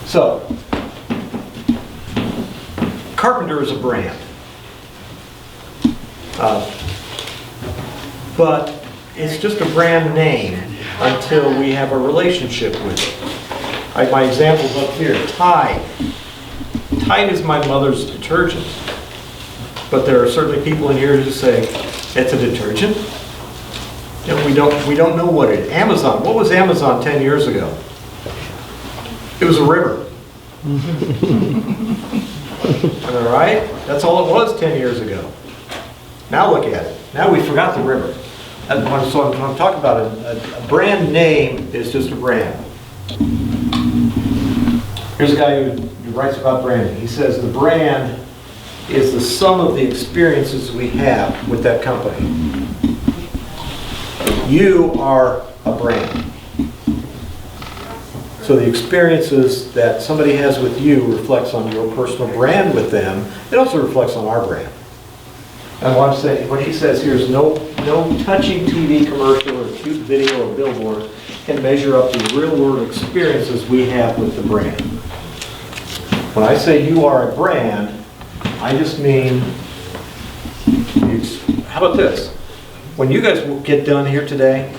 So, Carpenter is a brand. But it's just a brand name until we have a relationship with it. My example's up here, Tide. Tide is my mother's detergent. But there are certainly people in here who say, it's a detergent? You know, we don't know what it is. Amazon, what was Amazon 10 years ago? It was a river. All right? That's all it was 10 years ago. Now look at it. Now we forgot the river. And so when I'm talking about a brand name is just a brand. Here's a guy who writes about branding. He says the brand is the sum of the experiences we have with that company. You are a brand. So the experiences that somebody has with you reflects on your personal brand with them. It also reflects on our brand. And what he says here is no touching TV commercial or cute video or billboard can measure up to the real world experiences we have with the brand. When I say you are a brand, I just mean, how about this? When you guys get done here today,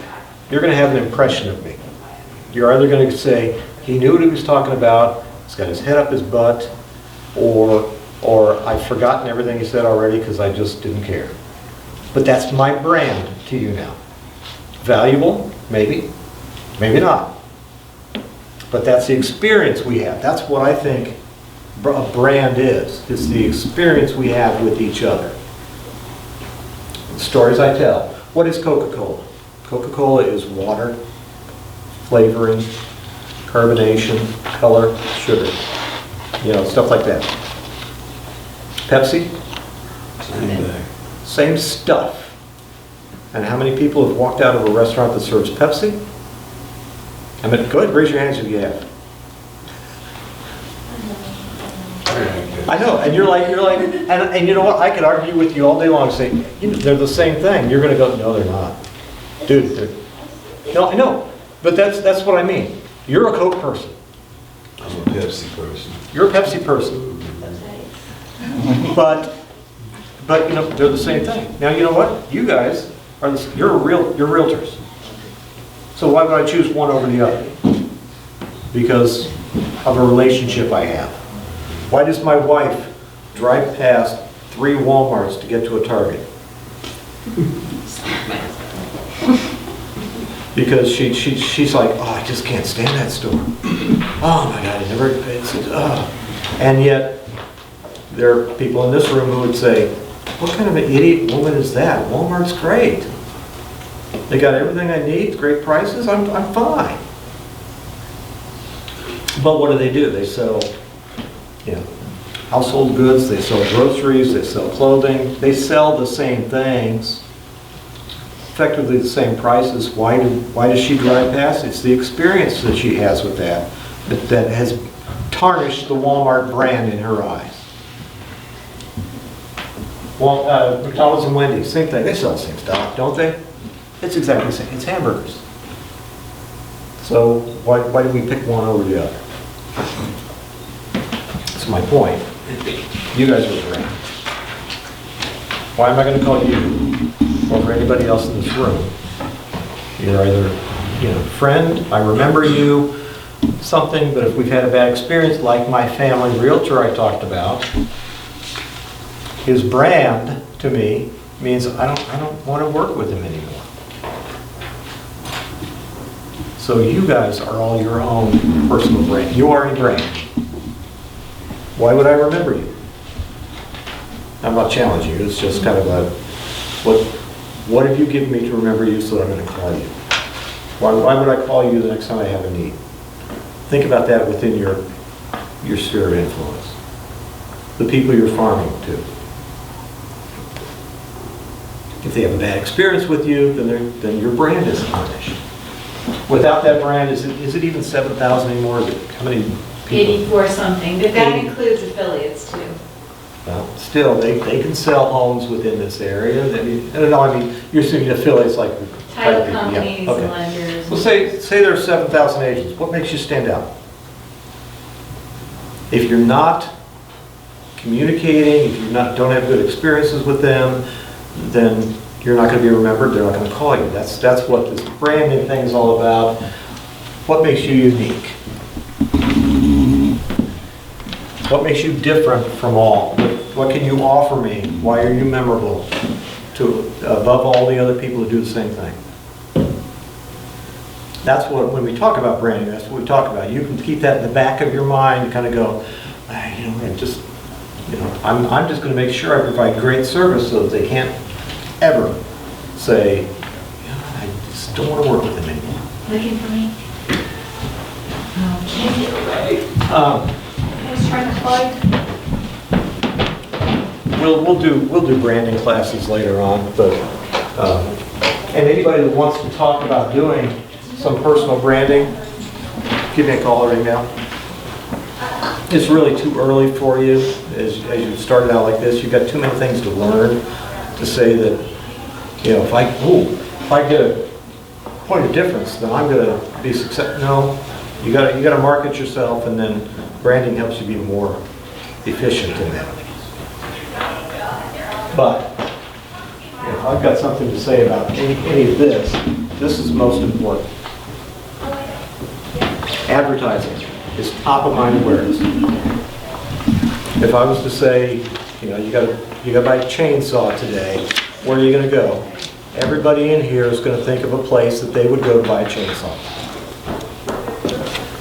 you're going to have an impression of me. You're either going to say, he knew what he was talking about, he's got his head up his butt, or I've forgotten everything he said already because I just didn't care. But that's my brand to you now. Valuable? Maybe. Maybe not. But that's the experience we have. That's what I think a brand is. It's the experience we have with each other. The stories I tell. What is Coca-Cola? Coca-Cola is water, flavoring, carbonation, color, sugar. You know, stuff like that. Pepsi? Same thing. Same stuff. And how many people have walked out of a restaurant that serves Pepsi? I mean, go ahead, raise your hands if you have. I know, and you're like, and you know what? I could argue with you all day long and say, you know, they're the same thing. You're going to go, no, they're not. Dude, no, I know. But that's what I mean. You're a Coke person. I'm a Pepsi person. You're a Pepsi person. But you know, they're the same thing. Now, you know what? You guys are you're realtors. So why would I choose one over the other? Because of a relationship I have. Why does my wife drive past 3 Walmarts to get to a Target? Because she's like, oh, I just can't stand that store. Oh my God, and yet there are people in this room who would say, what kind of an idiot woman is that? Walmart's great. They got everything I need, great prices, I'm fine. But what do? They sell, you know, household goods, they sell groceries, they sell clothing, they sell the same things, effectively the same prices. Why does she drive past? It's the experience that she has with that has tarnished the Walmart brand in her eyes. Well, McDonald's and Wendy's, same thing. They sell the same stuff, don't they? It's exactly the same. It's hamburgers. So why do we pick one over the other? That's my point. You guys are brand. Why am I going to call you over anybody else in this room? You're either, you know, friend, I remember you, something, but if we've had a bad experience, like my family realtor I talked about, his brand to me means I don't want to work with him anymore. So you guys are all your own personal brand. You are a brand. Why would I remember you? I'm not challenging you. It's just kind of a, what have you given me to remember you so that I'm going to call you? Why would I call you the next time I have a need? Think about that within your sphere of influence. The people you're farming to. If they have a bad experience with you, then your brand is tarnished. Without that brand, is it even 7,000 anymore? How many people? 84 something, but that includes affiliates too. Well, still, they can sell homes within this area. I mean, you're assuming affiliates like Title people, companies yeah. Okay. and lenders. Well, say there are 7,000 agents. What makes you stand out? If you're not communicating, if you don't have good experiences with them, then you're not going to be remembered, they're not going to call you. That's what this branding thing is all about. What makes you unique? What makes you different from all? What can you offer me? Why are you memorable to above all the other people who do the same thing? That's what, when we talk about branding, that's what we talk about. You can keep that in the back of your mind and kind of go, I'm just going to make sure I provide great service so that they can't ever say, I just don't want to work with them anymore. Looking for me? Okay. Let's try to plug. We'll do branding classes later on, but and anybody that wants to talk about doing some personal branding, give me a call or email. It's really too early for you as you started out like this. You've got too many things to learn to say that, if I get a point of difference, then I'm going to be successful. No, you got to market yourself, and then branding helps you be more efficient in that. But if I've got something to say about any of this, this is most important. Advertising is top of mind awareness. If I was to say, you got to buy a chainsaw today, where are you going to go? Everybody in here is going to think of a place that they would go to buy a chainsaw.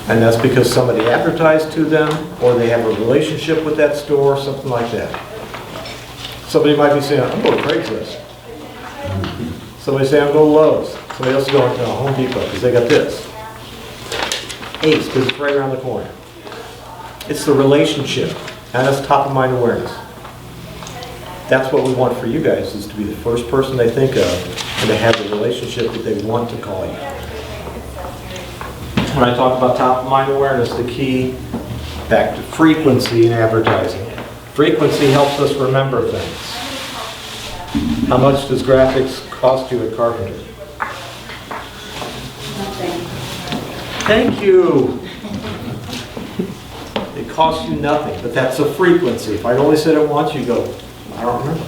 And that's because somebody advertised to them, or they have a relationship with that store, something like that. Somebody might be saying, I'm going to Craigslist. Somebody saying, I'm going to Lowe's. Somebody else is going to Home Depot because they got this. Ace, because it's right around the corner. It's the relationship, and that's top of mind awareness. That's what we want for you guys, is to be the first person they think of and to have the relationship that they want to call you. When I talk about top of mind awareness, the key back to frequency in advertising. Frequency helps us remember things. How much does graphics cost you at Carpenter? Nothing. Thank you. It costs you nothing, but that's a frequency. If I'd only said it once, you go, I don't remember.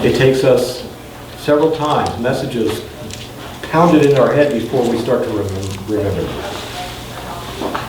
It takes us several times, messages pounded into our head before we start to remember.